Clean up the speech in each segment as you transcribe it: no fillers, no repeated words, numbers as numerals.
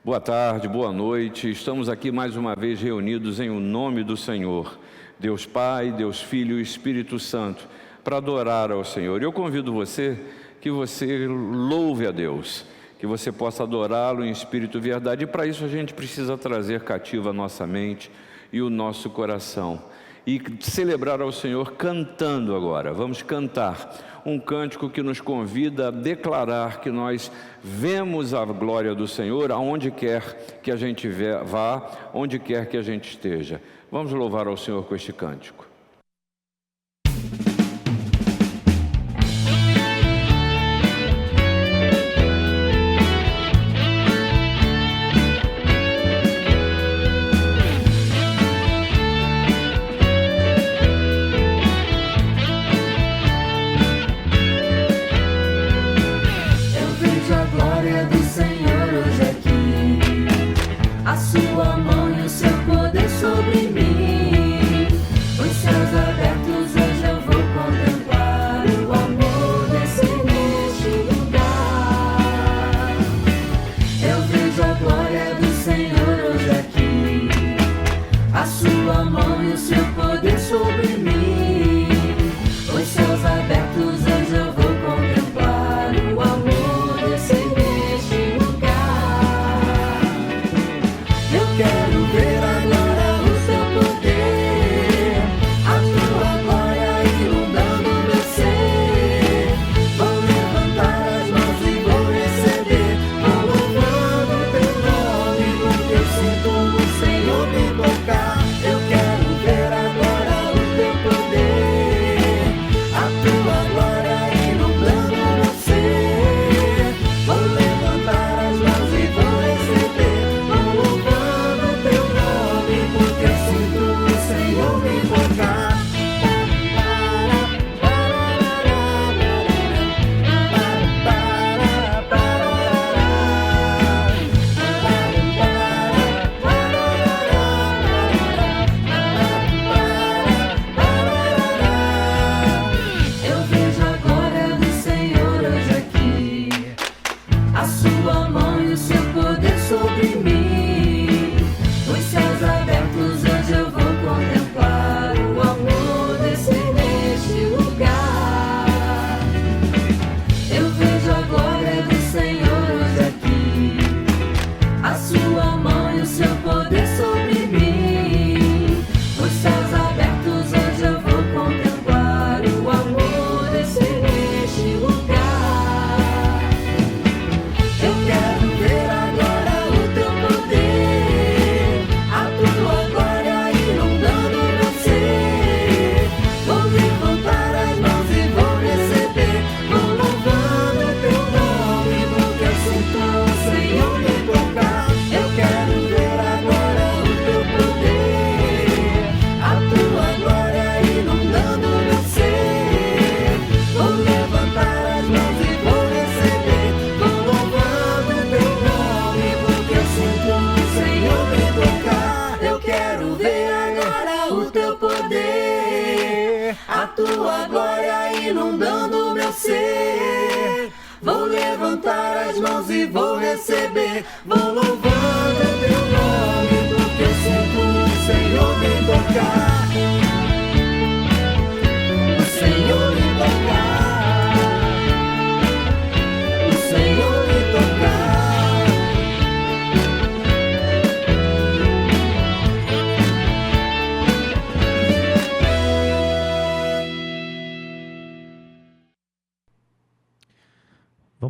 Boa tarde, boa noite. Estamos aqui mais uma vez reunidos em o nome do Senhor, Deus Pai, Deus Filho e Espírito Santo, para adorar ao Senhor. Eu convido você que você louve a Deus, que você possa adorá-lo em espírito e verdade. E para isso a gente precisa trazer cativa a nossa mente e o nosso coração e celebrar ao Senhor cantando agora. Vamos cantar um cântico que nos convida a declarar que nós vemos a glória do Senhor aonde quer que a gente vá, onde quer que a gente esteja. Vamos louvar ao Senhor com este cântico.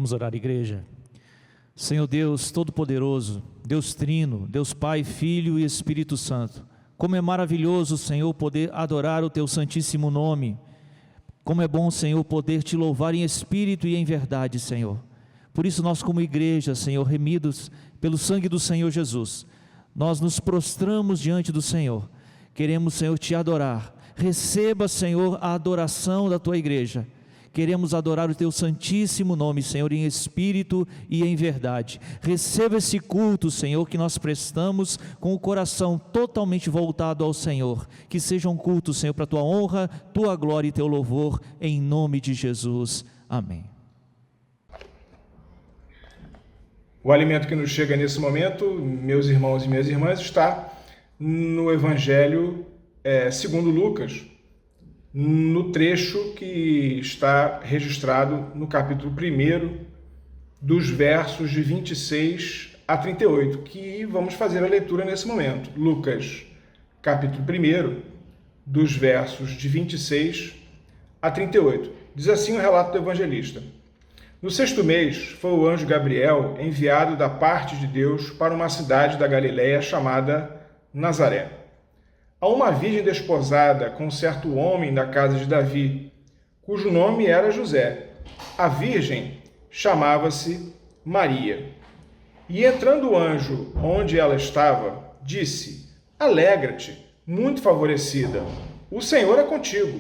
Vamos orar, igreja. Senhor Deus Todo-Poderoso, Deus Trino, Deus Pai, Filho e Espírito Santo, como é maravilhoso, Senhor, poder adorar o Teu santíssimo nome. Como é bom, Senhor, poder Te louvar em espírito e em verdade, Senhor. Por isso nós como igreja, Senhor, remidos pelo sangue do Senhor Jesus, nós nos prostramos diante do Senhor. Queremos, Senhor, Te adorar. Receba, Senhor, a adoração da Tua igreja. Queremos adorar o Teu santíssimo nome, Senhor, em espírito e em verdade. Receba esse culto, Senhor, que nós prestamos com o coração totalmente voltado ao Senhor. Que seja um culto, Senhor, para a Tua honra, Tua glória e Teu louvor, em nome de Jesus. Amém. O alimento que nos chega nesse momento, meus irmãos e minhas irmãs, está no Evangelho segundo Lucas, no trecho que está registrado no capítulo 1, dos versos de 26 a 38, que vamos fazer a leitura nesse momento. Lucas, capítulo 1, dos versos de 26 a 38. Diz assim o relato do evangelista. No 6º mês, foi o anjo Gabriel enviado da parte de Deus para uma cidade da Galiléia chamada Nazaré, a uma virgem desposada com um certo homem da casa de Davi, cujo nome era José. A virgem chamava-se Maria. E entrando o anjo onde ela estava, disse: Alegra-te, muito favorecida, o Senhor é contigo.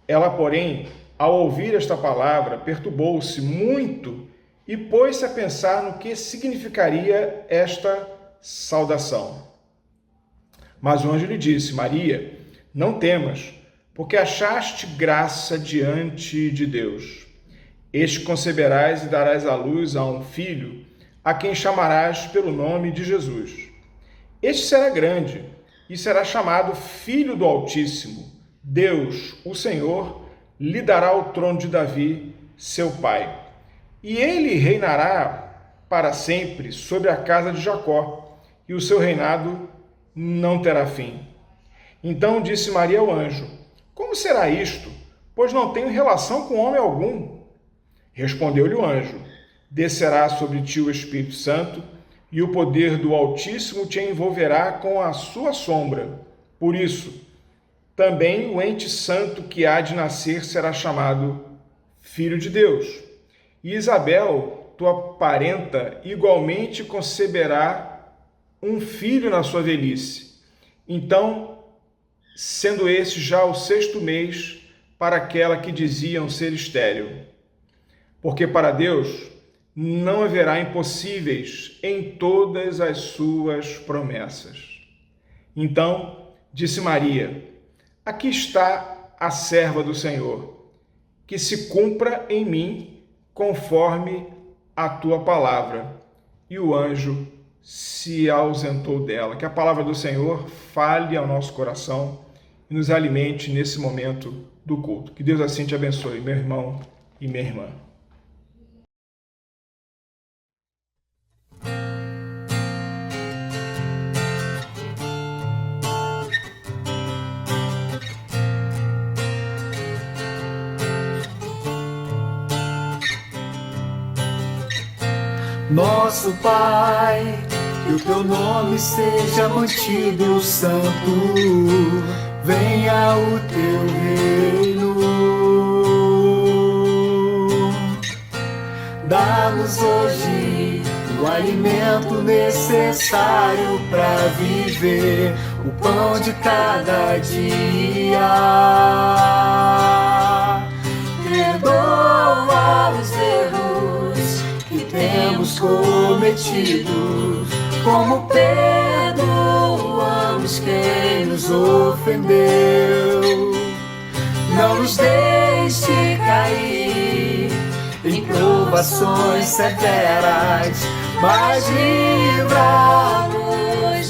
Ela, porém, ao ouvir esta palavra, perturbou-se muito e pôs-se a pensar no que significaria esta saudação. Mas o anjo lhe disse: Maria, não temas, porque achaste graça diante de Deus. Este conceberás e darás à luz a um filho, a quem chamarás pelo nome de Jesus. Este será grande e será chamado Filho do Altíssimo. Deus, o Senhor, lhe dará o trono de Davi, seu pai. E ele reinará para sempre sobre a casa de Jacó, e o seu reinado não terá fim. Então disse Maria ao anjo: Como será isto? Pois não tenho relação com homem algum. Respondeu-lhe o anjo: Descerá sobre ti o Espírito Santo, e o poder do Altíssimo te envolverá com a sua sombra. Por isso, também o ente santo que há de nascer será chamado Filho de Deus. E Isabel, tua parenta, igualmente conceberá um filho na sua velhice. Então, sendo esse já o 6º mês para aquela que diziam ser estéril. Porque para Deus não haverá impossíveis em todas as suas promessas. Então, disse Maria: Aqui está a serva do Senhor, que se cumpra em mim conforme a tua palavra. E o anjo se ausentou dela. Que a palavra do Senhor fale ao nosso coração e nos alimente nesse momento do culto. Que Deus assim te abençoe, meu irmão e minha irmã. Nosso Pai, que o teu nome seja mantido santo, venha o teu reino. Dá-nos hoje o alimento necessário para viver, o pão de cada dia. Perdoa os erros que temos cometido, como perdoamos quem nos ofendeu. Não nos deixe cair em provações severas, mas livra-nos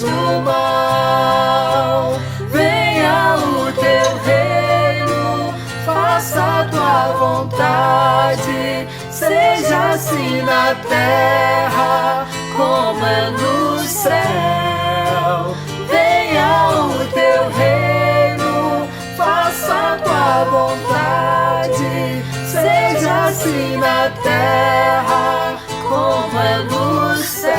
do mal. Venha o teu reino, faça a tua vontade, seja assim na terra como é no céu. Venha o teu reino, faça a tua vontade, seja assim na terra como é no céu.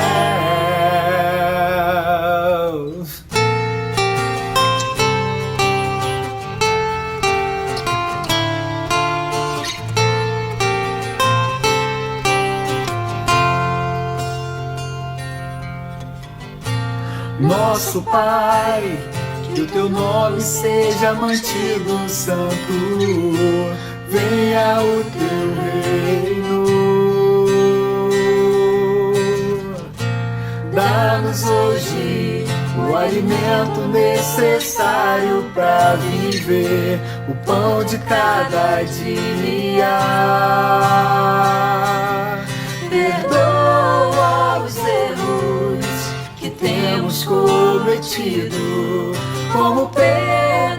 Nosso Pai, que o teu nome seja mantido santo, venha o teu reino. Dá-nos hoje o alimento necessário para viver, o pão de cada dia. Perdoa temos cometido, como perdoamos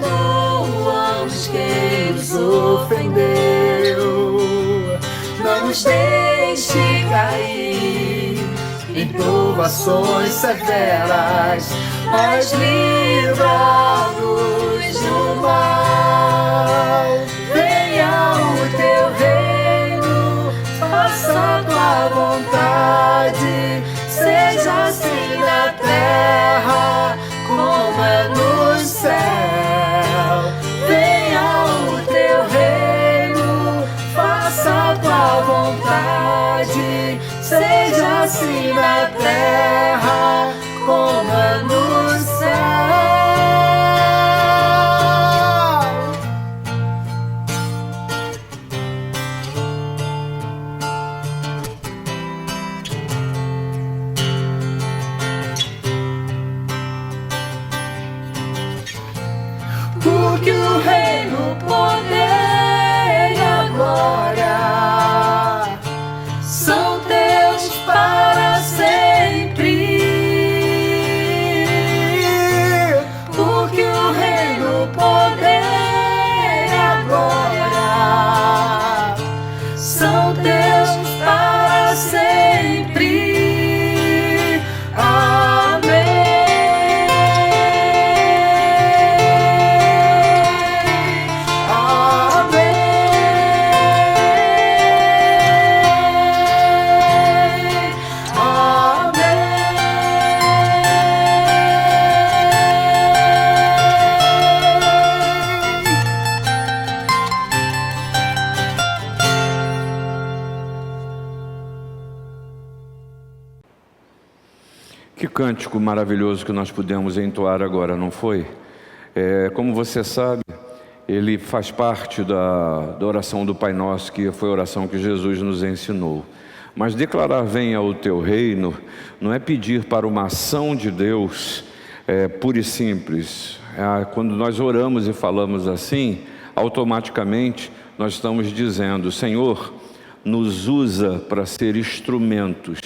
quem nos ofendeu. Não nos deixe cair em provações severas, mas livra-nos do mal. Venha o teu reino, faça tua vontade, seja assim na terra como é no céu. Venha o teu reino, faça tua vontade, seja assim na terra como é no céu. Porque o reino, o poder e a glória são teus para sempre. Porque o reino, o poder e a glória são teus para sempre. Que cântico maravilhoso que nós pudemos entoar agora, não foi? Como você sabe, ele faz parte da oração do Pai Nosso, que foi a oração que Jesus nos ensinou. Mas declarar venha o teu reino não é pedir para uma ação de Deus pura e simples. Quando nós oramos e falamos assim, automaticamente nós estamos dizendo: Senhor, nos usa para ser instrumentos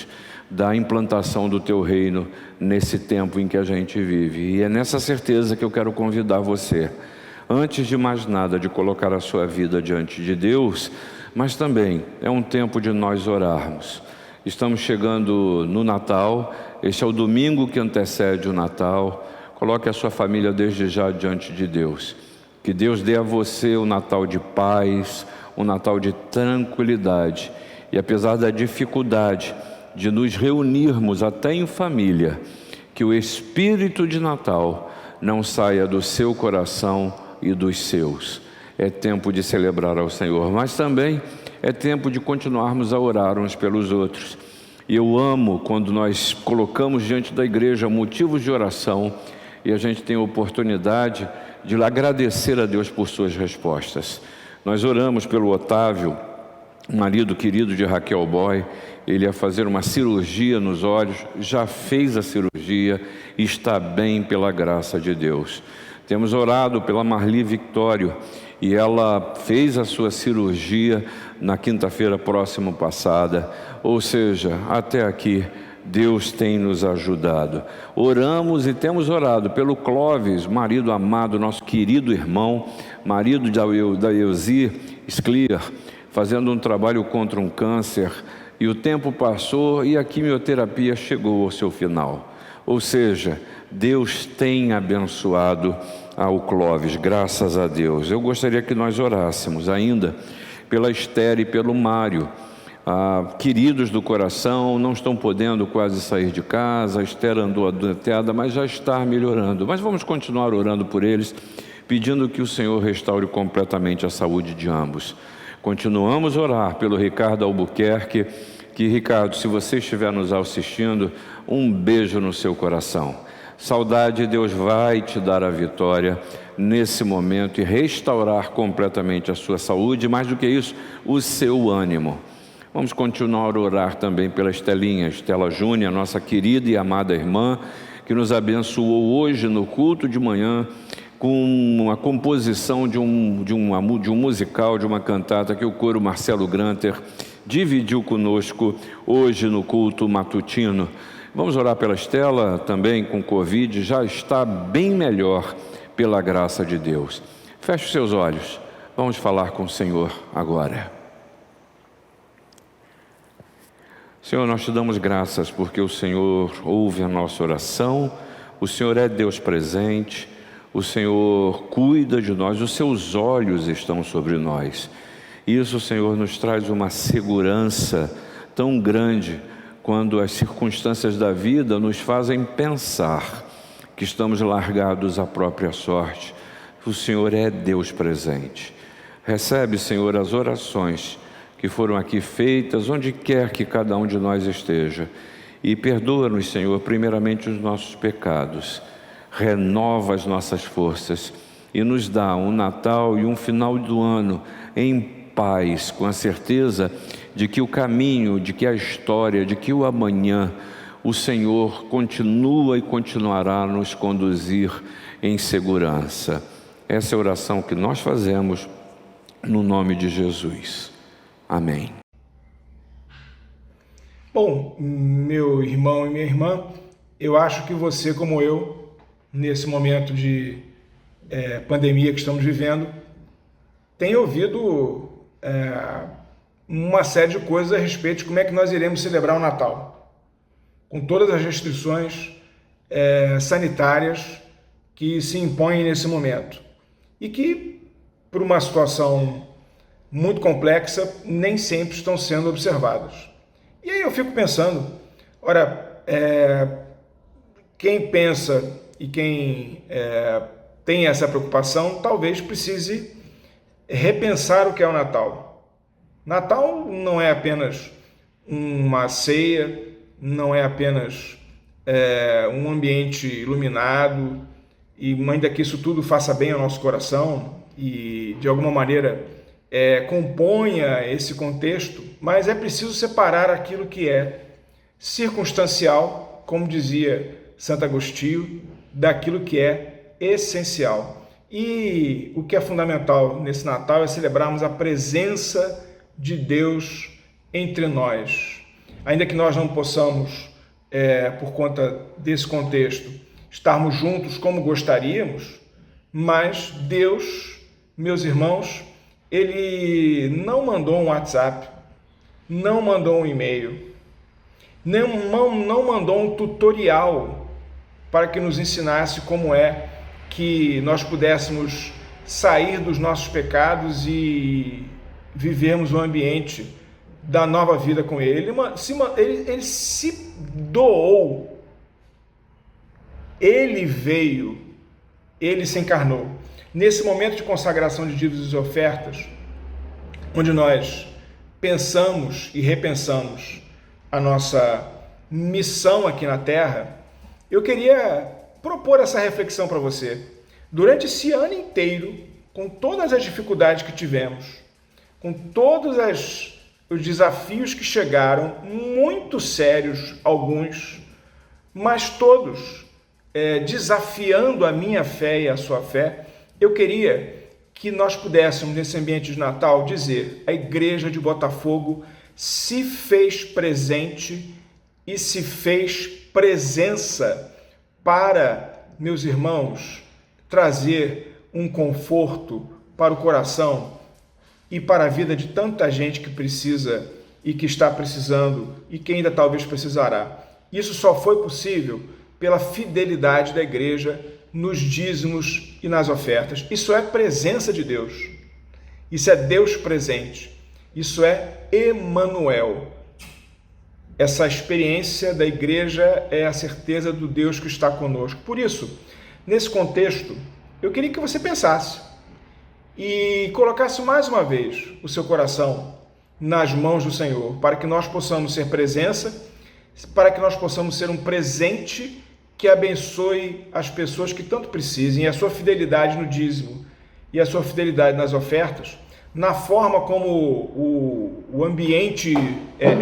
da implantação do teu reino nesse tempo em que a gente vive. E é nessa certeza que eu quero convidar você, antes de mais nada, de colocar a sua vida diante de Deus, mas também é um tempo de nós orarmos. Estamos chegando no Natal, este é o domingo que antecede o Natal. Coloque a sua família desde já diante de Deus. Que Deus dê a você um Natal de paz, um Natal de tranquilidade. E apesar da dificuldade de nos reunirmos até em família, que o espírito de Natal não saia do seu coração e dos seus. É tempo de celebrar ao Senhor, mas também é tempo de continuarmos a orar uns pelos outros. E eu amo quando nós colocamos diante da igreja motivos de oração e a gente tem a oportunidade de agradecer a Deus por suas respostas. Nós oramos pelo Otávio, marido querido de Raquel Boy. Ele ia fazer uma cirurgia nos olhos, já fez a cirurgia e está bem pela graça de Deus. Temos orado pela Marli Victório e ela fez a sua cirurgia na quinta-feira próxima passada. Ou seja, até aqui Deus tem nos ajudado. Oramos e temos orado pelo Clóvis, marido amado, nosso querido irmão, marido da Elzi Scliar, fazendo um trabalho contra um câncer. E o tempo passou e a quimioterapia chegou ao seu final. Ou seja, Deus tem abençoado ao Clóvis, graças a Deus. Eu gostaria que nós orássemos ainda pela Esther e pelo Mário. Queridos do coração, não estão podendo quase sair de casa. A Esther andou adoentada, mas já está melhorando. Mas vamos continuar orando por eles, pedindo que o Senhor restaure completamente a saúde de ambos. Continuamos a orar pelo Ricardo Albuquerque, que, Ricardo, se você estiver nos assistindo, um beijo no seu coração. Saudade, Deus vai te dar a vitória nesse momento e restaurar completamente a sua saúde, mais do que isso, o seu ânimo. Vamos continuar a orar também pela Estelinha, Estela Júnior, nossa querida e amada irmã, que nos abençoou hoje no culto de manhã, com uma composição de um musical, de uma cantata que o coro Marcelo Granter dividiu conosco hoje no culto matutino. Vamos orar pela Estela, também com Covid, já está bem melhor pela graça de Deus. Feche os seus olhos, vamos falar com o Senhor agora. Senhor, nós te damos graças porque o Senhor ouve a nossa oração, o Senhor é Deus presente, o Senhor cuida de nós, os seus olhos estão sobre nós. Isso, Senhor, nos traz uma segurança tão grande quando as circunstâncias da vida nos fazem pensar que estamos largados à própria sorte. O Senhor é Deus presente. Recebe, Senhor, as orações que foram aqui feitas, onde quer que cada um de nós esteja. E perdoa-nos, Senhor, primeiramente os nossos pecados. Renova as nossas forças e nos dá um Natal e um final do ano em paz, com a certeza de que o caminho, de que a história, de que o amanhã, o Senhor continua e continuará a nos conduzir em segurança. Essa é a oração que nós fazemos no nome de Jesus. Amém. Bom, meu irmão e minha irmã, eu acho que você, como eu, nesse momento de pandemia que estamos vivendo, tem ouvido uma série de coisas a respeito de como é que nós iremos celebrar o Natal, com todas as restrições sanitárias que se impõem nesse momento e que, por uma situação muito complexa, nem sempre estão sendo observadas. E aí eu fico pensando, ora, quem pensa e quem tem essa preocupação talvez precise repensar o que é o Natal. Natal não é apenas uma ceia, não é apenas um ambiente iluminado, e ainda que isso tudo faça bem ao nosso coração e de alguma maneira componha esse contexto, mas é preciso separar aquilo que é circunstancial, como dizia Santo Agostinho, daquilo que é essencial. E o que é fundamental nesse Natal é celebrarmos a presença de Deus entre nós. Ainda que nós não possamos, por conta desse contexto, estarmos juntos como gostaríamos, mas Deus, meus irmãos, Ele não mandou um WhatsApp, não mandou um e-mail, não mandou um tutorial para que nos ensinasse como é que nós pudéssemos sair dos nossos pecados e vivermos o ambiente da nova vida com Ele. Ele se doou, Ele veio, Ele se encarnou. Nesse momento de consagração de dívidas e ofertas, onde nós pensamos e repensamos a nossa missão aqui na Terra, eu queria propor essa reflexão para você. Durante esse ano inteiro, com todas as dificuldades que tivemos, com todos os desafios que chegaram, muito sérios alguns, mas todos desafiando a minha fé e a sua fé, eu queria que nós pudéssemos, nesse ambiente de Natal, dizer: a Igreja de Botafogo se fez presente e se fez presença para, meus irmãos, trazer um conforto para o coração e para a vida de tanta gente que precisa e que está precisando e que ainda talvez precisará. Isso só foi possível pela fidelidade da igreja nos dízimos e nas ofertas. Isso é presença de Deus. Isso é Deus presente. Isso é Emanuel. Essa experiência da igreja é a certeza do Deus que está conosco. Por isso, nesse contexto, eu queria que você pensasse e colocasse mais uma vez o seu coração nas mãos do Senhor, para que nós possamos ser presença, para que nós possamos ser um presente que abençoe as pessoas que tanto precisem. E a sua fidelidade no dízimo e a sua fidelidade nas ofertas, na forma como o ambiente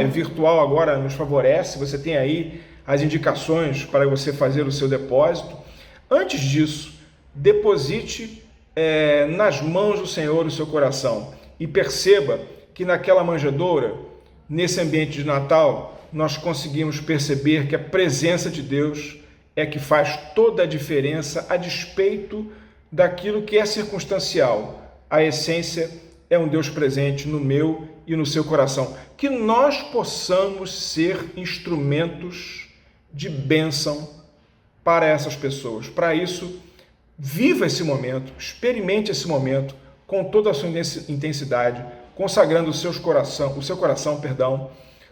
virtual agora nos favorece, você tem aí as indicações para você fazer o seu depósito. Antes disso, deposite nas mãos do Senhor o seu coração e perceba que naquela manjedoura, nesse ambiente de Natal, nós conseguimos perceber que a presença de Deus é que faz toda a diferença a despeito daquilo que é circunstancial. A essência é um Deus presente no meu e no seu coração. Que nós possamos ser instrumentos de bênção para essas pessoas. Para isso, viva esse momento, experimente esse momento com toda a sua intensidade, consagrando o seu coração,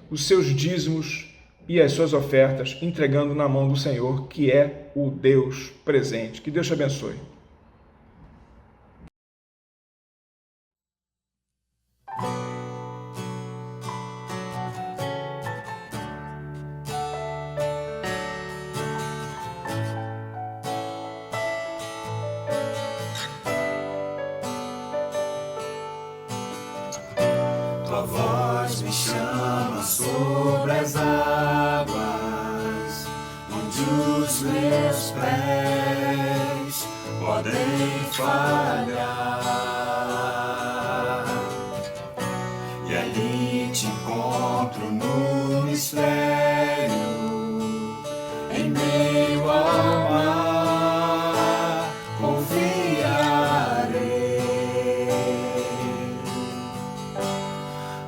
os seus dízimos e as suas ofertas, entregando na mão do Senhor, que é o Deus presente. Que Deus te abençoe. Tua voz me chama sobre as águas, onde os meus pés podem falhar. E ali te encontro no mistério, em meio ao mar, confiarei.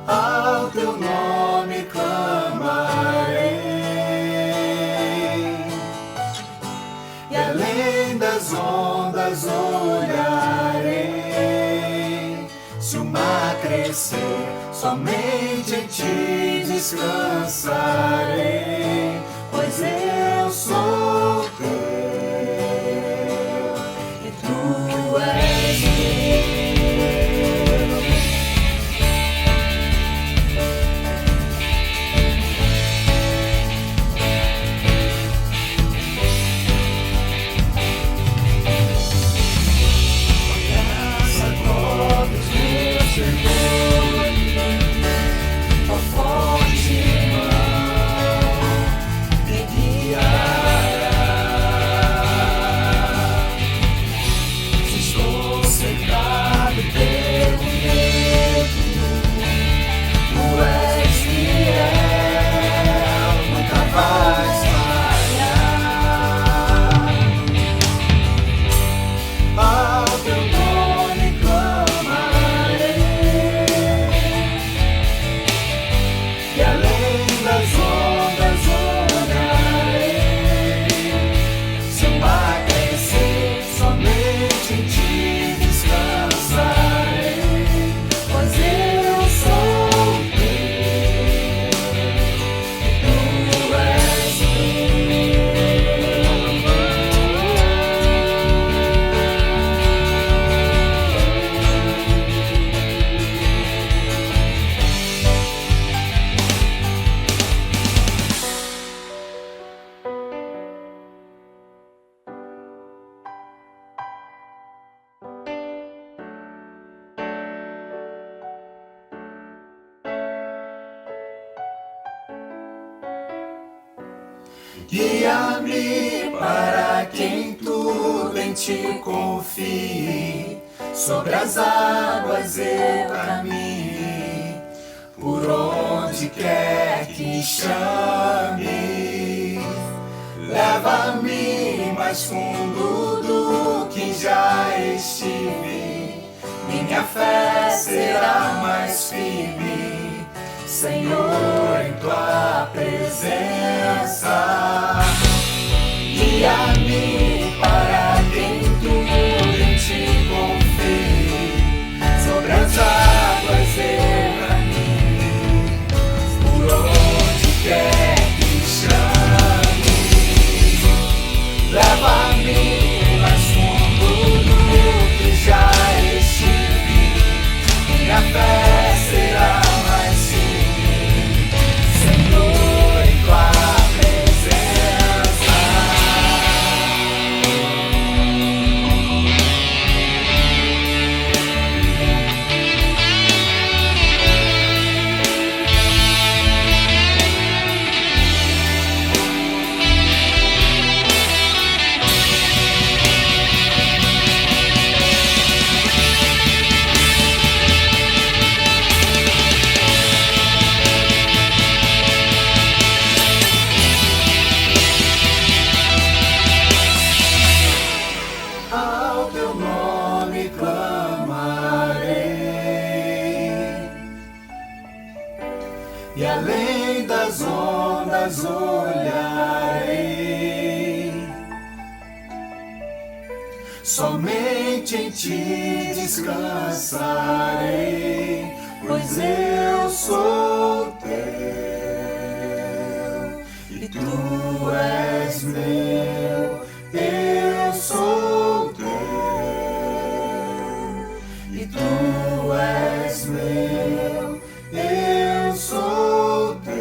Ao teu nome clamarei, e além das ondas olharei. Se o mar crescer, somente em ti descansarei, pois eu sou teu e tu és meu. Guia-me para quem tudo em ti confie, sobre as águas eu caminhe, por onde quer que chame. Leva-me mais fundo do que já estive, minha fé será mais firme, Senhor, em tua presença. Guia-me para quem tudo em ti confie, sobre as águas eu caminho, por onde quer que chame. Leva-me mais fundo do que já estive, minha fé será mais firme, Senhor, em tua presença. somente em ti descansarei, pois eu sou teu e tu és meu, eu sou teu e tu és meu, eu sou teu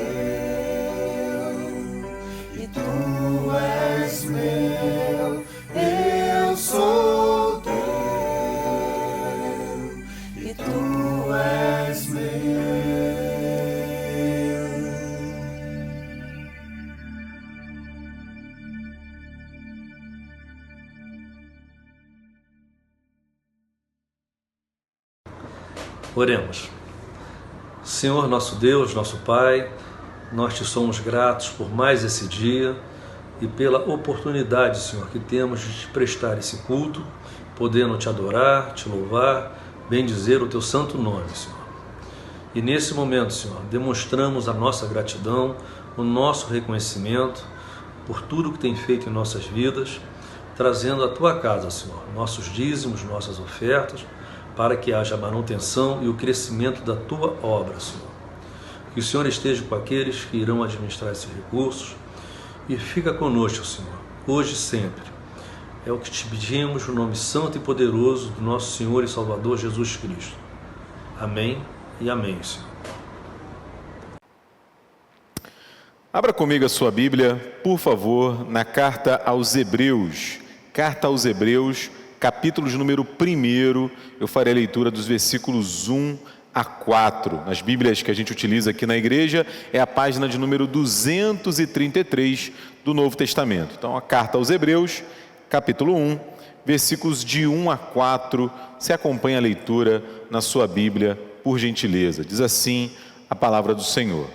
e tu és meu, eu sou teu e tu és meu. Oremos. Senhor nosso Deus, nosso Pai, nós te somos gratos por mais esse dia e pela oportunidade, Senhor, que temos de te prestar esse culto, podendo te adorar, te louvar, bendizer o teu santo nome, Senhor. E nesse momento, Senhor, demonstramos a nossa gratidão, o nosso reconhecimento por tudo que tem feito em nossas vidas, trazendo à tua casa, Senhor, nossos dízimos, nossas ofertas, para que haja a manutenção e o crescimento da tua obra, Senhor. Que o Senhor esteja com aqueles que irão administrar esses recursos e fica conosco, Senhor, hoje e sempre. É o que te pedimos no nome santo e poderoso do nosso Senhor e Salvador Jesus Cristo. Amém e amém, Senhor. Abra comigo a sua Bíblia, por favor, na carta aos Hebreus. Carta aos Hebreus, capítulo de número 1, eu farei a leitura dos versículos 1 a 4. Nas Bíblias que a gente utiliza aqui na igreja, é a página de número 233 do Novo Testamento. Então, a carta aos Hebreus, capítulo 1, versículos de 1 a 4. Você acompanha a leitura na sua Bíblia, por gentileza. Diz assim a palavra do Senhor.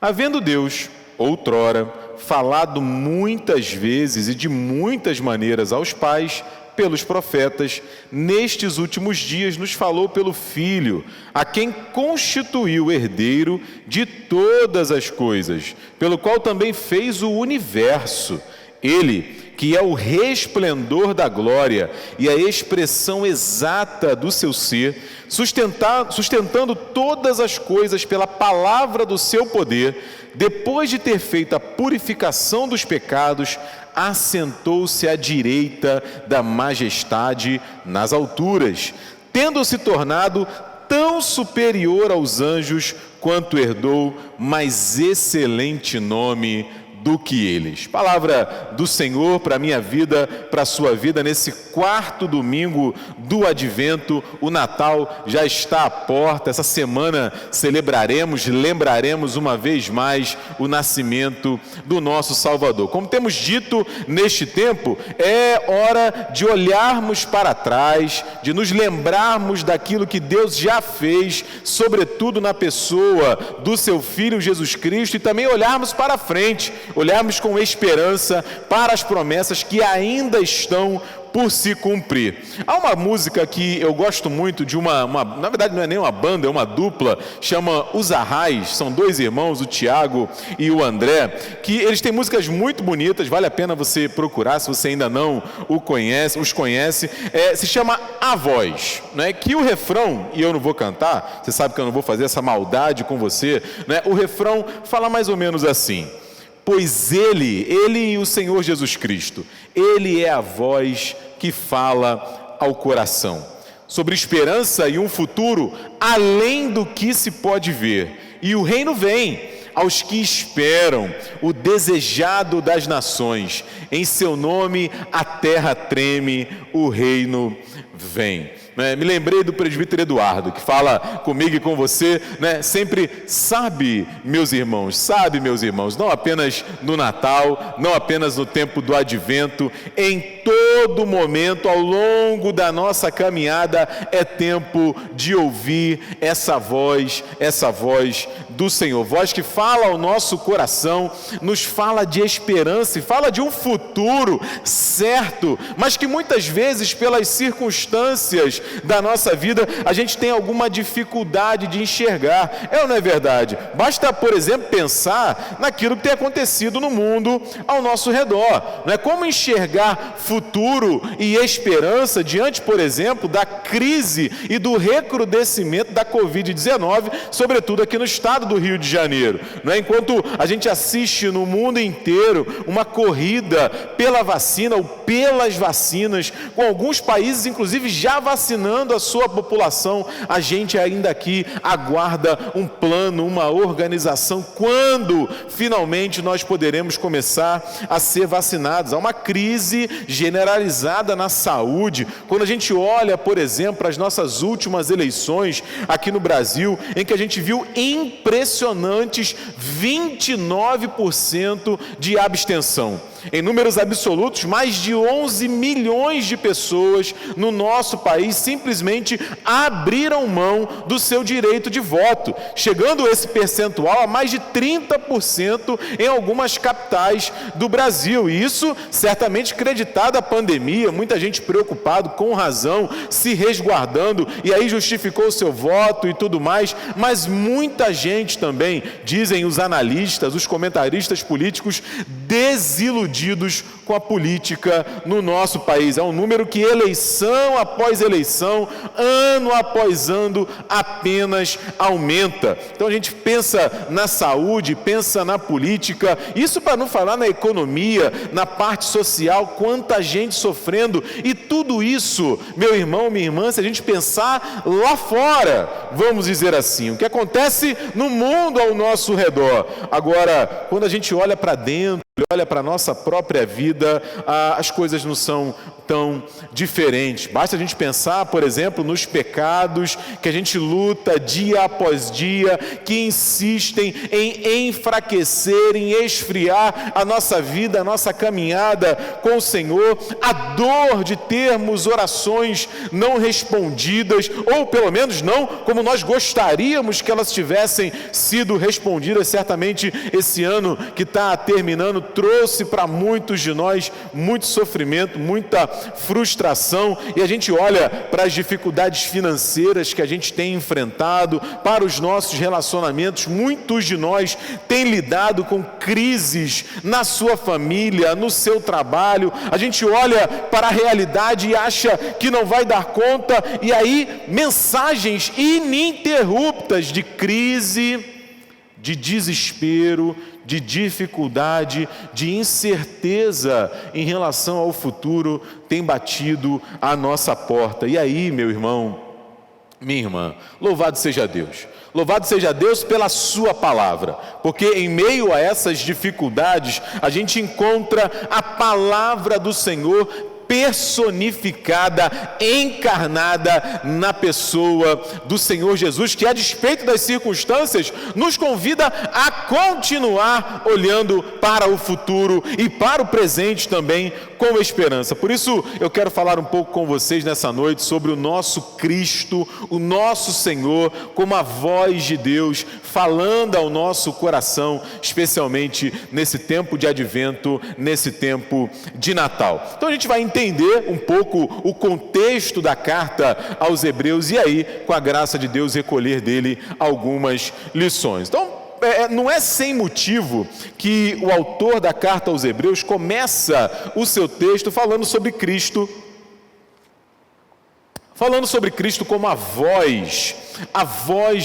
Havendo Deus, outrora, falado muitas vezes e de muitas maneiras aos pais, pelos profetas, nestes últimos dias nos falou pelo Filho, a quem constituiu herdeiro de todas as coisas, pelo qual também fez o universo. Ele, que é o resplendor da glória e a expressão exata do seu ser, sustentando todas as coisas pela palavra do seu poder, depois de ter feito a purificação dos pecados, assentou-se à direita da majestade nas alturas, tendo se tornado tão superior aos anjos quanto herdou mais excelente nome do que eles. Palavra do Senhor para a minha vida, para a sua vida, nesse quarto domingo do Advento. O Natal já está à porta. Essa semana lembraremos uma vez mais o nascimento do nosso Salvador. Como temos dito neste tempo, é hora de olharmos para trás, de nos lembrarmos daquilo que Deus já fez, sobretudo na pessoa do seu Filho Jesus Cristo, e também olharmos para frente, olharmos com esperança para as promessas que ainda estão por se cumprir. Há uma música que eu gosto muito de na verdade não é nem uma banda, é uma dupla, chama Os Arrais, são dois irmãos, o Tiago e o André, que eles têm músicas muito bonitas, vale a pena você procurar, se você ainda não os conhece, se chama A Voz, né? Que o refrão, e eu não vou cantar, você sabe que eu não vou fazer essa maldade com você, né? O refrão fala mais ou menos assim: pois Ele e o Senhor Jesus Cristo, Ele é a voz que fala ao coração, sobre esperança e um futuro além do que se pode ver. E o reino vem aos que esperam, o desejado das nações. Em seu nome a terra treme, o reino vem. Me lembrei do presbítero Eduardo, que fala comigo e com você, né? Sempre sabe, meus irmãos, não apenas no Natal, não apenas no tempo do Advento, em todo momento, ao longo da nossa caminhada, é tempo de ouvir essa voz do Senhor, voz que fala ao nosso coração, nos fala de esperança e fala de um futuro certo, mas que muitas vezes, pelas circunstâncias da nossa vida, a gente tem alguma dificuldade de enxergar. É ou não é verdade? Basta, por exemplo, pensar naquilo que tem acontecido no mundo ao nosso redor, não é? Como enxergar futuro futuro e esperança diante, por exemplo, da crise e do recrudescimento da Covid-19, sobretudo aqui no estado do Rio de Janeiro. Não é? Enquanto a gente assiste no mundo inteiro uma corrida pela vacina ou pelas vacinas, com alguns países inclusive já vacinando a sua população, a gente ainda aqui aguarda um plano, uma organização, quando finalmente nós poderemos começar a ser vacinados. Há uma crise generalizada na saúde. Quando a gente olha, por exemplo, as nossas últimas eleições aqui no Brasil, em que a gente viu impressionantes 29% de abstenção. Em números absolutos, mais de 11 milhões de pessoas no nosso país simplesmente abriram mão do seu direito de voto, chegando esse percentual a mais de 30% em algumas capitais do Brasil. E isso certamente creditado à pandemia, muita gente preocupado, com razão, se resguardando, e aí justificou o seu voto e tudo mais, mas muita gente também, dizem os analistas, os comentaristas políticos, desiludidos com a política no nosso país. É um número que eleição após eleição, ano após ano, apenas aumenta. Então a gente pensa na saúde, pensa na política, isso para não falar na economia, na parte social, quanta gente sofrendo, e tudo isso, meu irmão, minha irmã, se a gente pensar lá fora, vamos dizer assim, o que acontece no mundo ao nosso redor. Agora, quando a gente olha para dentro, olha para a nossa própria vida, as coisas não são tão diferentes. Basta a gente pensar, por exemplo, nos pecados que a gente luta dia após dia, que insistem em enfraquecer, em esfriar a nossa vida, a nossa caminhada com o Senhor, a dor de termos orações não respondidas, ou pelo menos não como nós gostaríamos que elas tivessem sido respondidas. Certamente esse ano que está terminando trouxe para muitos de nós muito sofrimento, muita frustração, e a gente olha para as dificuldades financeiras que a gente tem enfrentado, para os nossos relacionamentos. Muitos de nós têm lidado com crises na sua família, no seu trabalho. A gente olha para a realidade e acha que não vai dar conta, e aí mensagens ininterruptas de crise, de desespero, de dificuldade, de incerteza em relação ao futuro tem batido à nossa porta. E aí, meu irmão, minha irmã, louvado seja Deus. Louvado seja Deus pela sua palavra, porque em meio a essas dificuldades, a gente encontra a palavra do Senhor personificada, encarnada na pessoa do Senhor Jesus, que a despeito das circunstâncias, nos convida a continuar olhando para o futuro e para o presente também com esperança. Por isso eu quero falar um pouco com vocês nessa noite sobre o nosso Cristo, o nosso Senhor, como a voz de Deus falando ao nosso coração, especialmente nesse tempo de advento, nesse tempo de Natal. Então a gente vai entender um pouco o contexto da carta aos Hebreus e aí, com a graça de Deus, recolher dele algumas lições. Então, não é sem motivo que o autor da carta aos Hebreus começa o seu texto falando sobre Cristo como a voz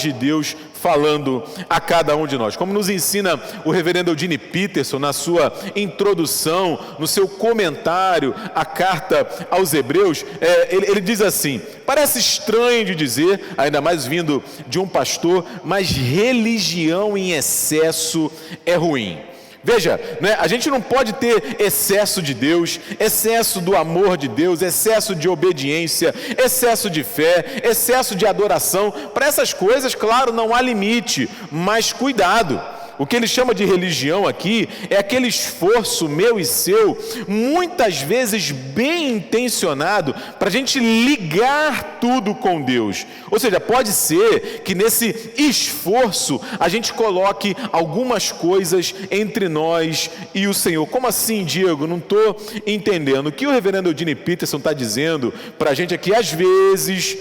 de Deus falando a cada um de nós. Como nos ensina o reverendo Eugene Peterson na sua introdução, no seu comentário à carta aos Hebreus, ele diz assim: parece estranho de dizer, ainda mais vindo de um pastor, mas religião em excesso é ruim. Veja, né, a gente não pode ter excesso de Deus, excesso do amor de Deus, excesso de obediência, excesso de fé, excesso de adoração. Para essas coisas, claro, não há limite, mas cuidado. O que ele chama de religião aqui é aquele esforço meu e seu, muitas vezes bem intencionado, para a gente ligar tudo com Deus. Ou seja, pode ser que nesse esforço a gente coloque algumas coisas entre nós e o Senhor. Como assim, Diego? Não estou entendendo. O que o reverendo Eugene Peterson está dizendo para a gente é que às vezes,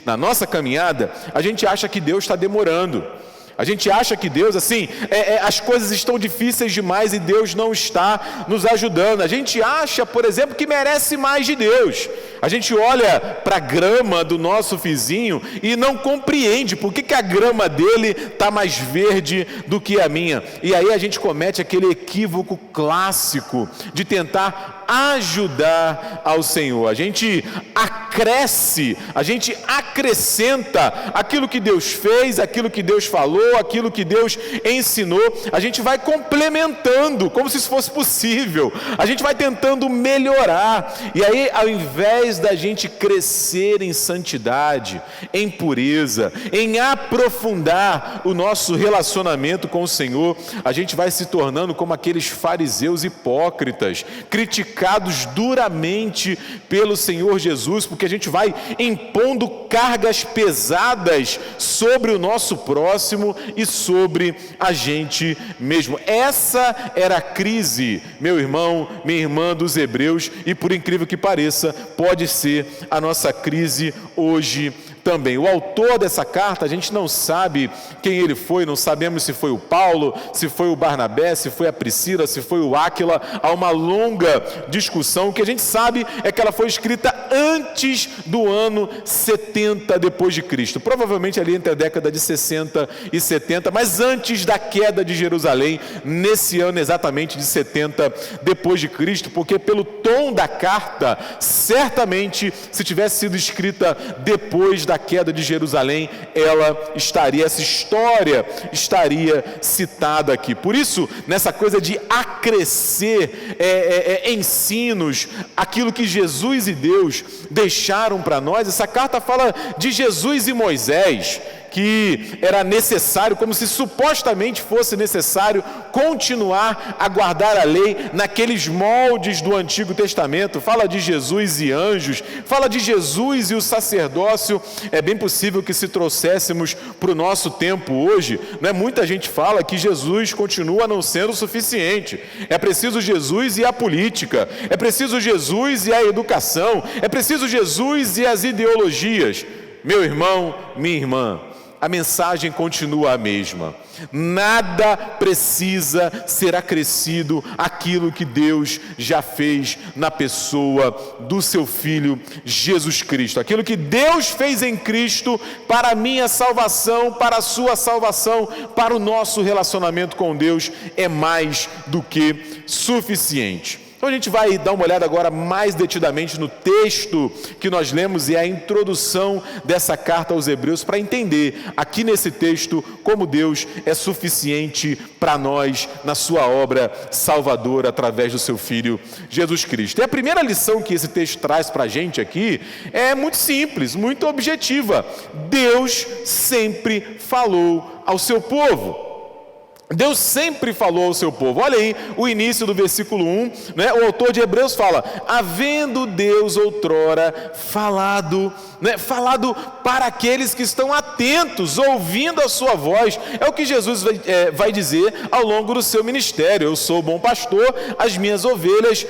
na nossa caminhada, a gente acha que Deus está demorando. A gente acha que Deus, assim, as coisas estão difíceis demais e Deus não está nos ajudando. A gente acha, por exemplo, que merece mais de Deus. A gente olha para a grama do nosso vizinho e não compreende por que a grama dele está mais verde do que a minha. E aí a gente comete aquele equívoco clássico de tentar ajudar ao Senhor. A gente acresce, a gente acrescenta aquilo que Deus fez, aquilo que Deus falou, aquilo que Deus ensinou. A gente vai complementando, como se isso fosse possível. A gente vai tentando melhorar. E aí, ao invés da gente crescer em santidade, em pureza, em aprofundar o nosso relacionamento com o Senhor, a gente vai se tornando como aqueles fariseus hipócritas, criticados duramente pelo Senhor Jesus, porque a gente vai impondo cargas pesadas sobre o nosso próximo e sobre a gente mesmo. Essa era a crise, meu irmão, minha irmã, dos hebreus, e por incrível que pareça, pode ser a nossa crise hoje também. O autor dessa carta, a gente não sabe quem ele foi, não sabemos se foi o Paulo, se foi o Barnabé, se foi a Priscila, se foi o Áquila. Há uma longa discussão. O que a gente sabe é que ela foi escrita antes do ano 70 depois de Cristo, provavelmente ali entre a década de 60 e 70, mas antes da queda de Jerusalém, nesse ano exatamente de 70 depois de Cristo, porque pelo tom da carta, certamente, se tivesse sido escrita depois da queda de Jerusalém, essa história estaria citada aqui. Por isso, nessa coisa de acrescer ensinos, aquilo que Jesus e Deus deixaram para nós, essa carta fala de Jesus e Moisés, que era necessário, como se supostamente fosse necessário continuar a guardar a lei naqueles moldes do Antigo Testamento. Fala de Jesus e anjos, fala de Jesus e o sacerdócio. É bem possível que se trouxéssemos para o nosso tempo hoje, muita gente fala que Jesus continua não sendo suficiente. É preciso Jesus e a política, é preciso Jesus e a educação, é preciso Jesus e as ideologias. Meu irmão, minha irmã, a mensagem continua a mesma. Nada precisa ser acrescido àquilo que Deus já fez na pessoa do seu Filho Jesus Cristo. Aquilo que Deus fez em Cristo para a minha salvação, para a sua salvação, para o nosso relacionamento com Deus, é mais do que suficiente. Então a gente vai dar uma olhada agora mais detidamente no texto que nós lemos e a introdução dessa carta aos Hebreus, para entender aqui nesse texto como Deus é suficiente para nós na sua obra salvadora através do seu Filho Jesus Cristo. E a primeira lição que esse texto traz para a gente aqui é muito simples, muito objetiva. Deus sempre falou ao seu povo. Deus sempre falou ao seu povo. Olha aí o início do versículo 1, o autor de Hebreus fala: havendo Deus outrora falado, falado para aqueles que estão atentos, ouvindo a sua voz. É o que Jesus vai dizer ao longo do seu ministério: eu sou o bom pastor, as minhas ovelhas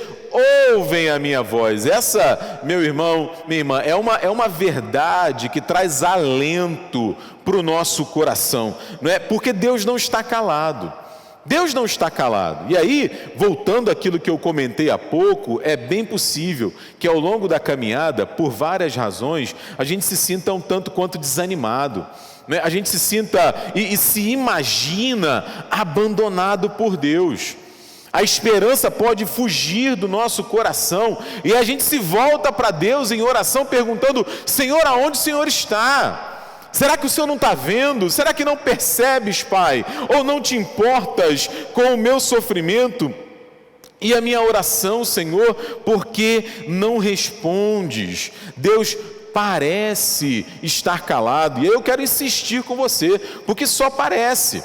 ouvem a minha voz. Essa, meu irmão, minha irmã, é uma verdade que traz alento para o nosso coração, porque Deus não está calado. Deus não está calado. E aí, voltando àquilo que eu comentei há pouco, é bem possível que ao longo da caminhada, por várias razões, a gente se sinta um tanto quanto desanimado, a gente se sinta e se imagina abandonado por Deus. A esperança pode fugir do nosso coração e a gente se volta para Deus em oração perguntando: Senhor, aonde o Senhor está? Será que o Senhor não está vendo? Será que não percebes, Pai? Ou não te importas com o meu sofrimento e a minha oração, Senhor? Porque não respondes? Deus parece estar calado, e eu quero insistir com você, porque só parece,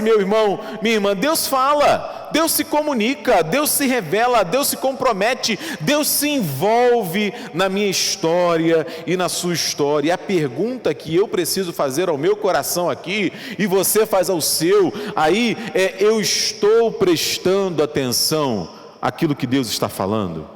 meu irmão, minha irmã. Deus fala, Deus se comunica, Deus se revela, Deus se compromete, Deus se envolve na minha história e na sua história. E a pergunta que eu preciso fazer ao meu coração aqui, e você faz ao seu, aí eu estou prestando atenção àquilo que Deus está falando?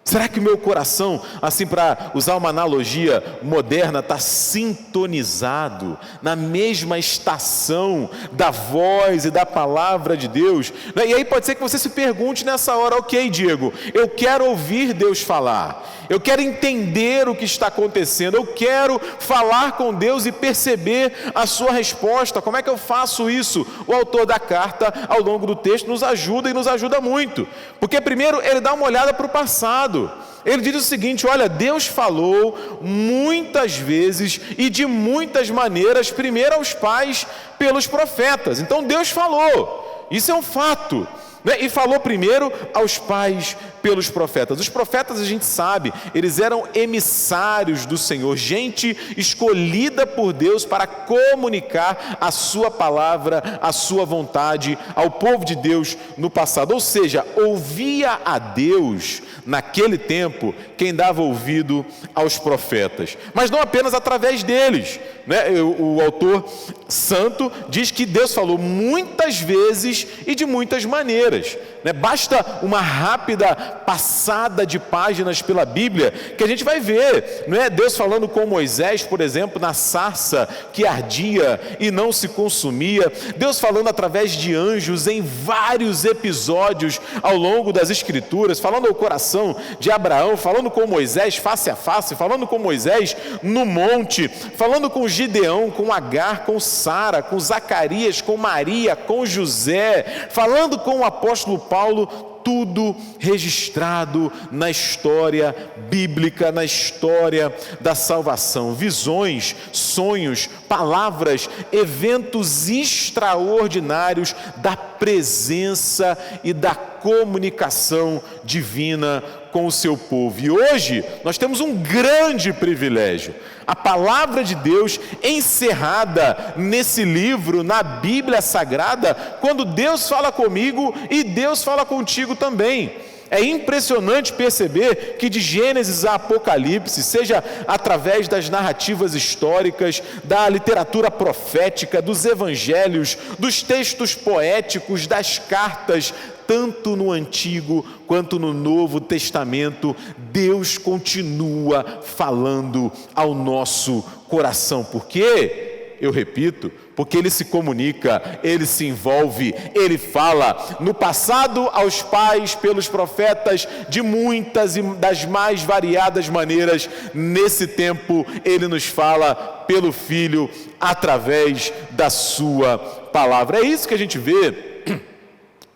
Será que o meu coração, assim para usar uma analogia moderna, está sintonizado na mesma estação da voz e da palavra de Deus? E aí pode ser que você se pergunte nessa hora: ok, Diego, eu quero ouvir Deus falar, eu quero entender o que está acontecendo, eu quero falar com Deus e perceber a sua resposta. Como é que eu faço isso? O autor da carta, ao longo do texto, nos ajuda e nos ajuda muito, porque primeiro ele dá uma olhada para o passado. Ele diz o seguinte: olha, Deus falou muitas vezes e de muitas maneiras, primeiro aos pais pelos profetas. Então Deus falou, isso é um fato, né? E falou primeiro aos pais pelos profetas. Os profetas, a gente sabe, eles eram emissários do Senhor, gente escolhida por Deus para comunicar a sua palavra, a sua vontade ao povo de Deus no passado. Ou seja, ouvia a Deus naquele tempo quem dava ouvido aos profetas, mas não apenas através deles, né? O autor santo diz que Deus falou muitas vezes e de muitas maneiras, né? Basta uma rápida passada de páginas pela Bíblia que a gente vai ver, não é? Deus falando com Moisés, por exemplo, na sarça que ardia e não se consumia. Deus falando através de anjos em vários episódios ao longo das Escrituras, falando ao coração de Abraão, falando com Moisés face a face, falando com Moisés no monte, falando com Gideão, com Agar, com Sara, com Zacarias, com Maria, com José, falando com o apóstolo Paulo. Tudo registrado na história bíblica, na história da salvação. Visões, sonhos, palavras, eventos extraordinários da presença e da comunicação divina com o seu povo. E hoje nós temos um grande privilégio. A palavra de Deus encerrada nesse livro, na Bíblia Sagrada, quando Deus fala comigo e Deus fala contigo também. É impressionante perceber que de Gênesis a Apocalipse, seja através das narrativas históricas, da literatura profética, dos evangelhos, dos textos poéticos, das cartas, tanto no Antigo quanto no Novo Testamento, Deus continua falando ao nosso coração. Por quê? Eu repito, porque Ele se comunica, Ele se envolve, Ele fala no passado aos pais pelos profetas de muitas e das mais variadas maneiras. Nesse tempo Ele nos fala pelo Filho através da sua palavra. É isso que a gente vê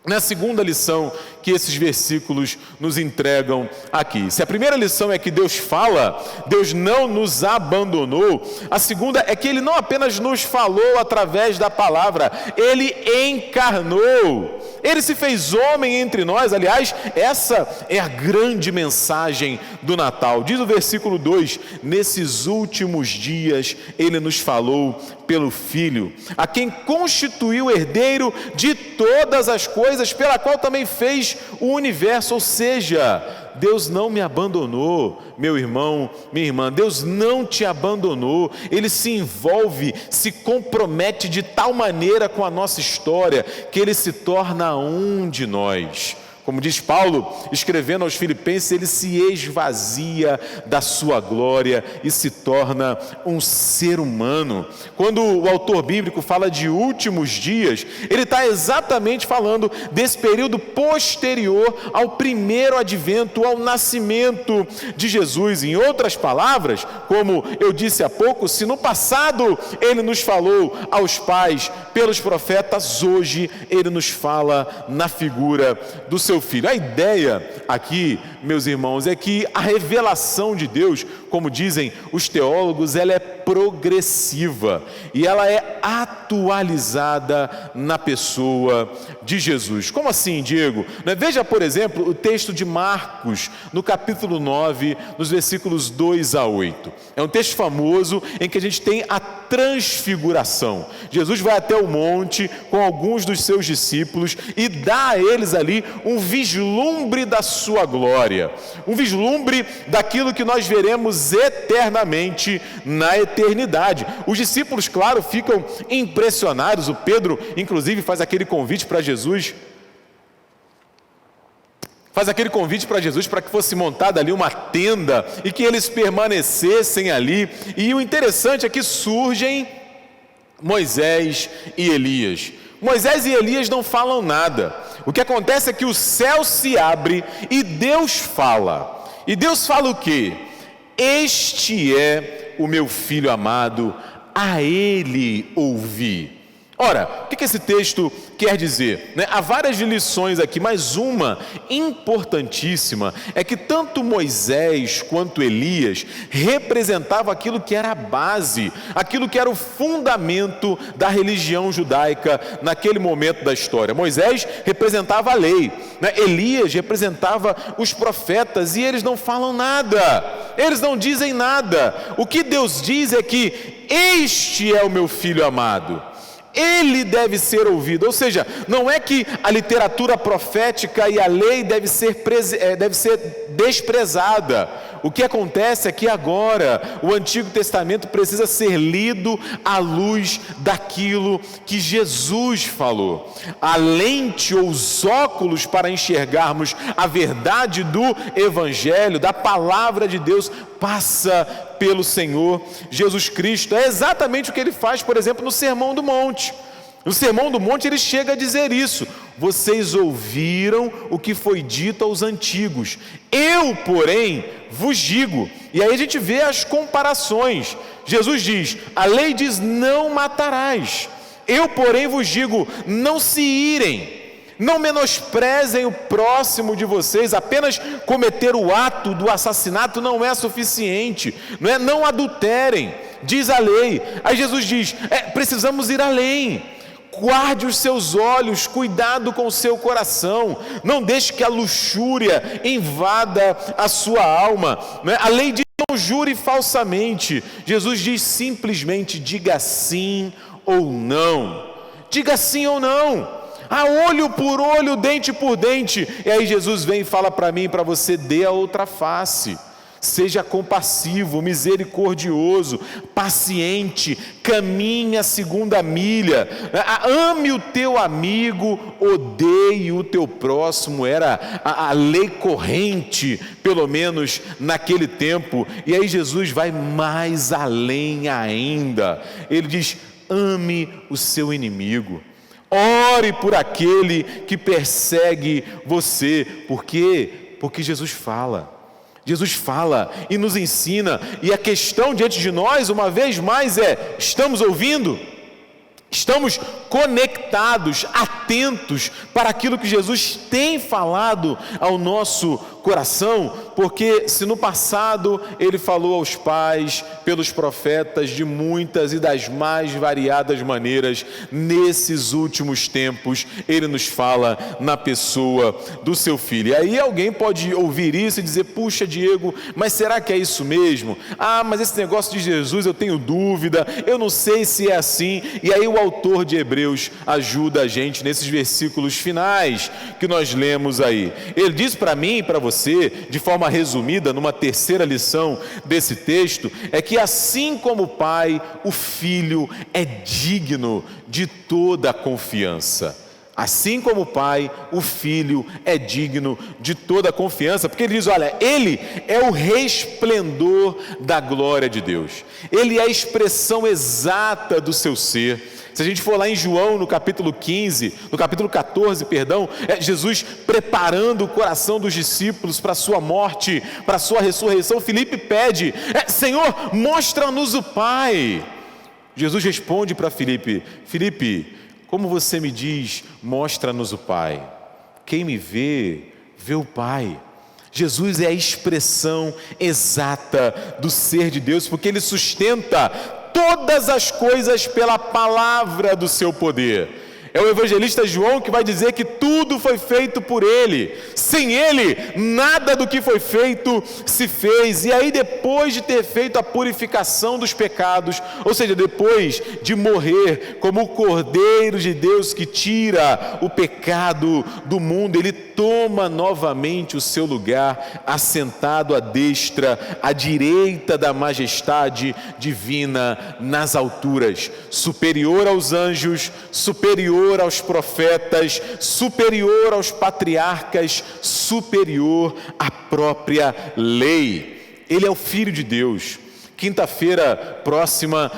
na segunda lição que esses versículos nos entregam aqui. Se a primeira lição é que Deus fala, Deus não nos abandonou, a segunda é que Ele não apenas nos falou através da palavra, Ele encarnou, Ele se fez homem entre nós. Aliás, essa é a grande mensagem do Natal. Diz o versículo 2, nesses últimos dias Ele nos falou pelo Filho, a quem constituiu herdeiro de todas as coisas, pela qual também fez o universo. Ou seja, Deus não me abandonou, meu irmão, minha irmã, Deus não te abandonou. Ele se envolve, se compromete de tal maneira com a nossa história, que Ele se torna um de nós. Como diz Paulo, escrevendo aos Filipenses, Ele se esvazia da sua glória e se torna um ser humano. Quando o autor bíblico fala de últimos dias, ele está exatamente falando desse período posterior ao primeiro advento, ao nascimento de Jesus. Em outras palavras, como eu disse há pouco, se no passado Ele nos falou aos pais pelos profetas, hoje Ele nos fala na figura do seu Filho. A ideia aqui, meus irmãos, é que a revelação de Deus, como dizem os teólogos, ela é progressiva e ela é atualizada na pessoa de Jesus. Como assim, Diego? Veja, por exemplo, o texto de Marcos, no capítulo 9, nos versículos 2 a 8. É um texto famoso em que a gente tem a transfiguração. Jesus vai até o monte com alguns dos seus discípulos e dá a eles ali um vislumbre da sua glória, um vislumbre daquilo que nós veremos eternamente na eternidade. Os discípulos, claro, ficam impressionados. O Pedro, inclusive, faz aquele convite para Jesus. faz aquele convite para Jesus para que fosse montada ali uma tenda e que eles permanecessem ali. E o interessante é que surgem Moisés e Elias. Moisés e Elias não falam nada. O que acontece é que o céu se abre e Deus fala. E Deus fala o quê? Este é o meu filho amado, a ele ouvi. Ora, o que esse texto quer dizer? Há várias lições aqui, mas uma importantíssima é que tanto Moisés quanto Elias representavam aquilo que era a base, aquilo que era o fundamento da religião judaica naquele momento da história. Moisés representava a lei, Elias representava os profetas, e eles não falam nada, eles não dizem nada. O que Deus diz é que este é o meu filho amado, ele deve ser ouvido. Ou seja, não é que a literatura profética e a lei deve ser desprezada. O que acontece é que agora o Antigo Testamento precisa ser lido à luz daquilo que Jesus falou. A lente ou os óculos para enxergarmos a verdade do Evangelho, da palavra de Deus, passa pelo Senhor Jesus Cristo. É exatamente o que ele faz, por exemplo, no Sermão do Monte. No Sermão do Monte ele chega a dizer isso: vocês ouviram o que foi dito aos antigos, eu, porém, vos digo. E aí a gente vê as comparações. Jesus diz, a lei diz, não matarás. Eu, porém, vos digo, não se irem. Não menosprezem o próximo de vocês. Apenas cometer o ato do assassinato não é suficiente. Não adulterem, diz a lei. Aí Jesus diz, precisamos ir além. Guarde os seus olhos, cuidado com o seu coração, não deixe que a luxúria invada a sua alma. A lei diz, não jure falsamente. Jesus diz simplesmente, diga sim ou não. Diga sim ou não. Olho por olho, dente por dente. E aí Jesus vem e fala para mim e para você, dê a outra face. Seja compassivo, misericordioso, paciente, caminhe a segunda milha, ame o teu amigo, odeie o teu próximo. Era a lei corrente, pelo menos naquele tempo. E aí Jesus vai mais além ainda. Ele diz, ame o seu inimigo. Ore por aquele que persegue você. Por quê? Porque Jesus fala e nos ensina, e a questão diante de nós, uma vez mais, estamos ouvindo? Estamos conectados, atentos para aquilo que Jesus tem falado ao nosso coração? Porque se no passado ele falou aos pais, pelos profetas, de muitas e das mais variadas maneiras, nesses últimos tempos ele nos fala na pessoa do seu filho. E aí alguém pode ouvir isso e dizer, puxa Diego, mas será que é isso mesmo? Mas esse negócio de Jesus eu tenho dúvida, eu não sei se é assim. E aí o autor de Hebreus ajuda a gente nesses versículos finais que nós lemos aí. Ele diz para mim e para você, de forma resumida, numa terceira lição desse texto, é que assim como o Pai, o Filho é digno de toda a confiança. Assim como o Pai, o Filho é digno de toda a confiança, porque ele diz, olha, ele é o resplendor da glória de Deus, ele é a expressão exata do seu ser. Se a gente for lá em João, no capítulo 14, Jesus preparando o coração dos discípulos para a sua morte, para a sua ressurreição, Filipe pede, Senhor, mostra-nos o Pai. Jesus responde para Filipe, Filipe, como você me diz, mostra-nos o Pai? Quem me vê, vê o Pai. Jesus é a expressão exata do ser de Deus, porque ele sustenta todas as coisas pela palavra do seu poder. É o evangelista João que vai dizer que tudo foi feito por ele. Sem ele, nada do que foi feito se fez. E aí, depois de ter feito a purificação dos pecados, ou seja, depois de morrer como o Cordeiro de Deus que tira o pecado do mundo, ele toma novamente o seu lugar, assentado à destra, à direita da majestade divina nas alturas, superior aos anjos, superior superior aos profetas, superior aos patriarcas, superior à própria lei. Ele é o Filho de Deus. Quinta-feira próxima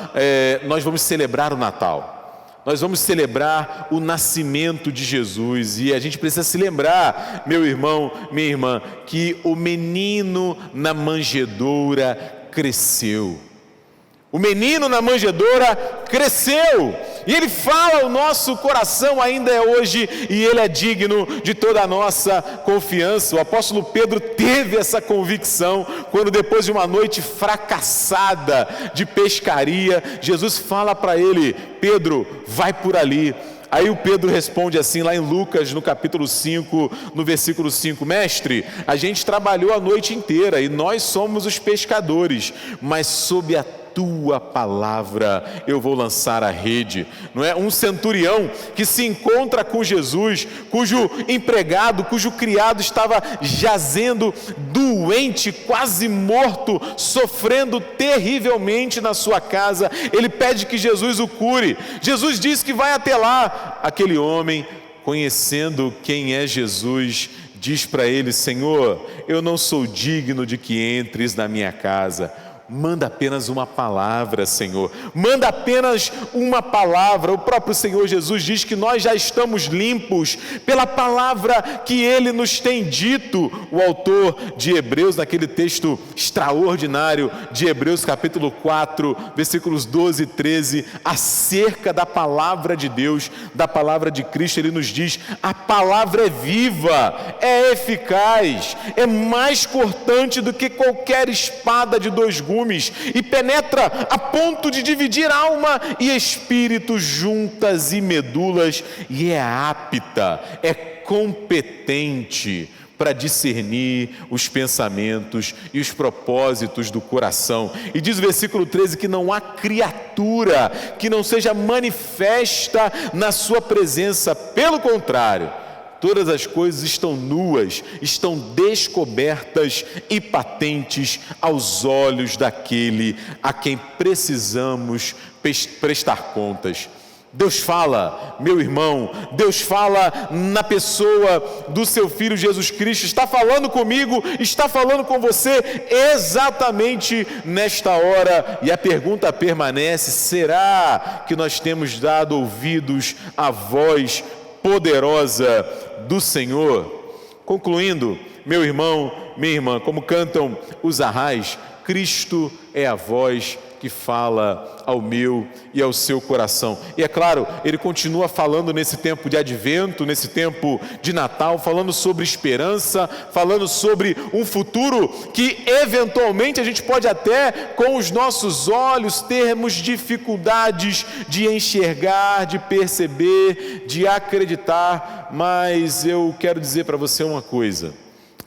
nós vamos celebrar o Natal. Nós vamos celebrar o nascimento de Jesus e a gente precisa se lembrar, meu irmão, minha irmã, que o menino na manjedoura cresceu. O menino na manjedoura cresceu e ele fala ao nosso coração ainda é hoje e ele é digno de toda a nossa confiança. O apóstolo Pedro teve essa convicção quando, depois de uma noite fracassada de pescaria, Jesus fala para ele: Pedro, vai por ali. Aí o Pedro responde assim, lá em Lucas, no capítulo 5, no versículo 5, mestre, a gente trabalhou a noite inteira e nós somos os pescadores, mas sob a tua palavra eu vou lançar a rede. Não é? Um centurião que se encontra com Jesus, cujo empregado, cujo criado estava jazendo doente, quase morto, sofrendo terrivelmente na sua casa, ele pede que Jesus o cure. Jesus diz que vai até lá. Aquele homem, conhecendo quem é Jesus, diz para ele: Senhor, eu não sou digno de que entres na minha casa. Manda apenas uma palavra, Senhor. Manda apenas uma palavra. O próprio Senhor Jesus diz que nós já estamos limpos pela palavra que Ele nos tem dito. O autor de Hebreus, naquele texto extraordinário de Hebreus capítulo 4, versículos 12 e 13, acerca da palavra de Deus, da palavra de Cristo, ele nos diz: a palavra é viva, é eficaz, é mais cortante do que qualquer espada de dois gumes, e penetra a ponto de dividir alma e espírito, juntas e medulas, e é apta, é competente para discernir os pensamentos e os propósitos do coração. E diz o versículo 13 que não há criatura que não seja manifesta na sua presença, pelo contrário, todas as coisas estão nuas, estão descobertas e patentes aos olhos daquele a quem precisamos prestar contas. Deus fala, meu irmão, Deus fala na pessoa do seu Filho Jesus Cristo, está falando comigo, está falando com você exatamente nesta hora, e a pergunta permanece: será que nós temos dado ouvidos à voz poderosa do Senhor? Concluindo, meu irmão, minha irmã, como cantam os arrais, Cristo é a voz que fala ao meu e ao seu coração. E é claro, ele continua falando nesse tempo de advento, nesse tempo de Natal, falando sobre esperança, falando sobre um futuro que eventualmente a gente pode até, com os nossos olhos, termos dificuldades de enxergar, de perceber, de acreditar, mas eu quero dizer para você uma coisa: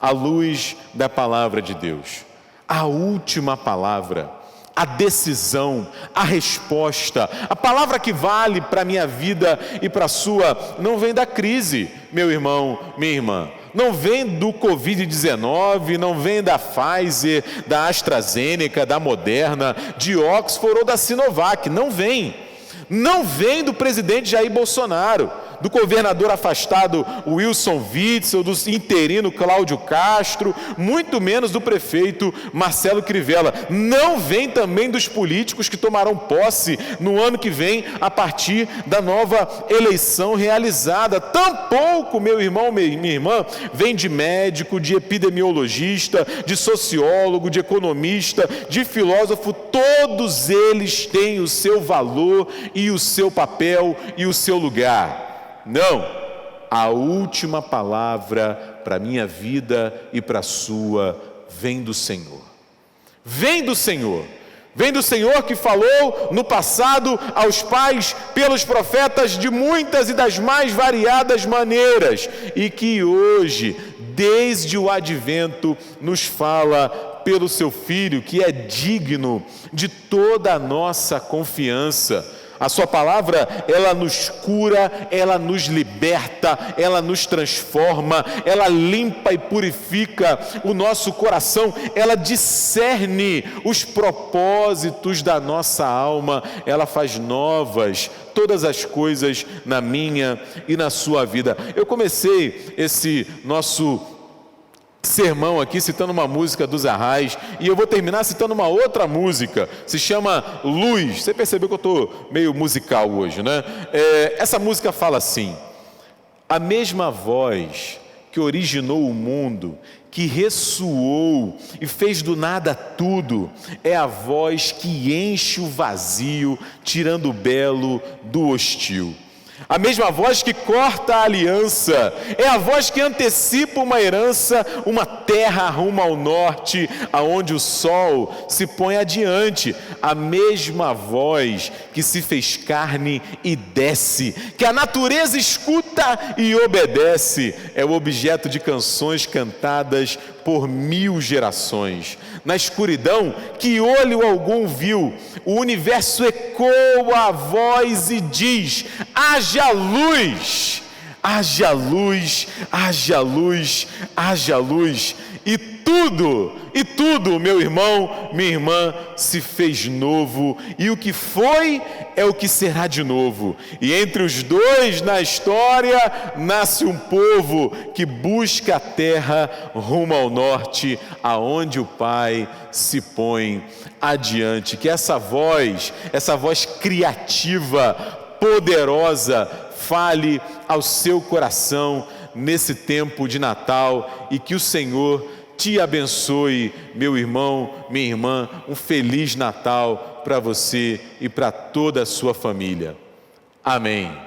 à luz da palavra de Deus, a última palavra, a decisão, a resposta, a palavra que vale para a minha vida e para a sua, não vem da crise, meu irmão, minha irmã, não vem do Covid-19, não vem da Pfizer, da AstraZeneca, da Moderna, de Oxford ou da Sinovac, não vem do presidente Jair Bolsonaro, do governador afastado Wilson Witzel, do interino Cláudio Castro, muito menos do prefeito Marcelo Crivella. Não vem também dos políticos que tomarão posse no ano que vem, a partir da nova eleição realizada. Tampouco, meu irmão, minha irmã, vem de médico, de epidemiologista, de sociólogo, de economista, de filósofo. Todos eles têm o seu valor e o seu papel e o seu lugar. Não, a última palavra para a minha vida e para a sua vem do Senhor. Vem do Senhor. Vem do Senhor que falou no passado aos pais pelos profetas de muitas e das mais variadas maneiras, e que hoje, desde o advento, nos fala pelo seu Filho, que é digno de toda a nossa confiança. A sua palavra, ela nos cura, ela nos liberta, ela nos transforma, ela limpa e purifica o nosso coração, ela discerne os propósitos da nossa alma, ela faz novas todas as coisas na minha e na sua vida. Eu comecei esse nosso sermão aqui citando uma música dos Arrais, e eu vou terminar citando uma outra música, se chama Luz. Você percebeu que eu estou meio musical hoje, né? Essa música fala assim: a mesma voz que originou o mundo, que ressoou e fez do nada tudo, é a voz que enche o vazio, tirando o belo do hostil. A mesma voz que corta a aliança, é a voz que antecipa uma herança, uma terra rumo ao norte, aonde o sol se põe adiante. A mesma voz que se fez carne e desce, que a natureza escuta e obedece, é o objeto de canções cantadas por 1000 gerações. Na escuridão, que olho algum viu, o universo ecoa a voz e diz: haja luz, haja luz, haja luz, haja luz. E tudo, meu irmão, minha irmã, se fez novo, e o que foi é o que será de novo. E entre os dois na história nasce um povo que busca a terra rumo ao norte, aonde o Pai se põe adiante. Que essa voz criativa, poderosa, fale ao seu coração nesse tempo de Natal, e que o Senhor te abençoe, meu irmão, minha irmã. Um feliz Natal para você e para toda a sua família. Amém.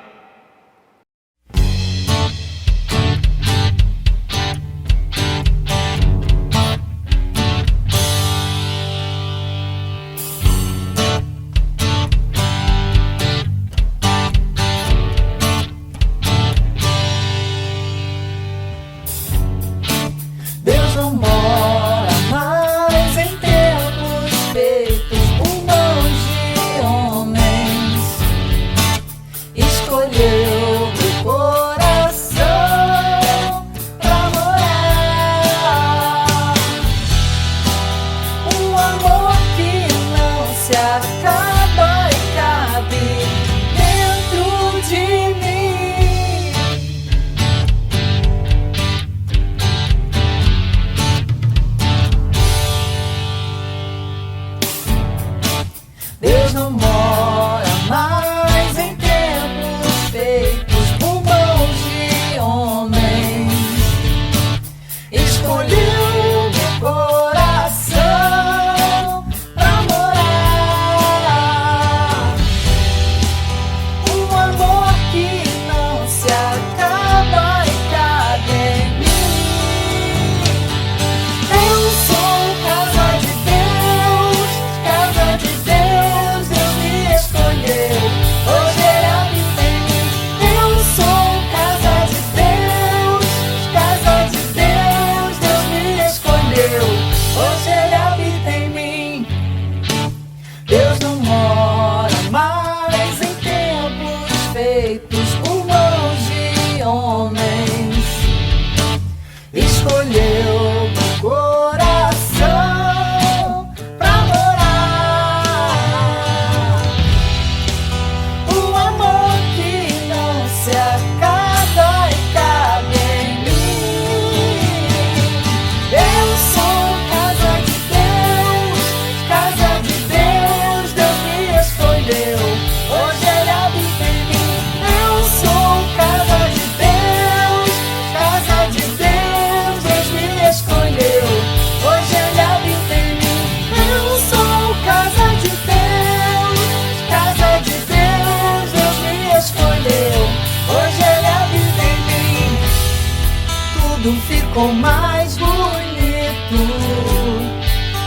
Ficou mais bonito,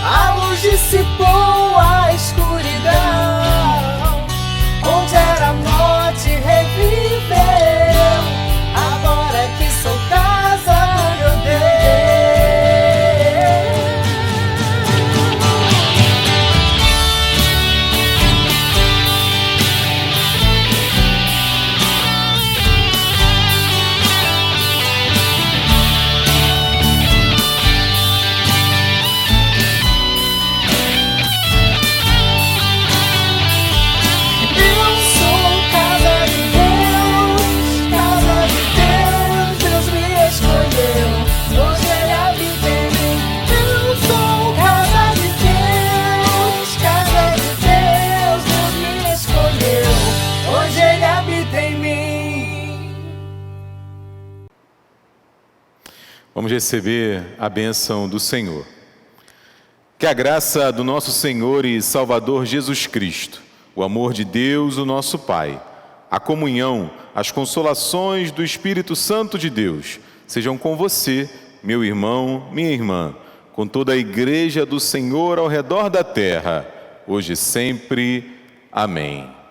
a luz dissipou a escuridão, onde era a morte reviveu, agora que sou casa, meu Deus. Vamos receber a bênção do Senhor. Que a graça do nosso Senhor e Salvador Jesus Cristo, o amor de Deus, o nosso Pai, a comunhão, as consolações do Espírito Santo de Deus, sejam com você, meu irmão, minha irmã, com toda a igreja do Senhor ao redor da terra, hoje e sempre. Amém.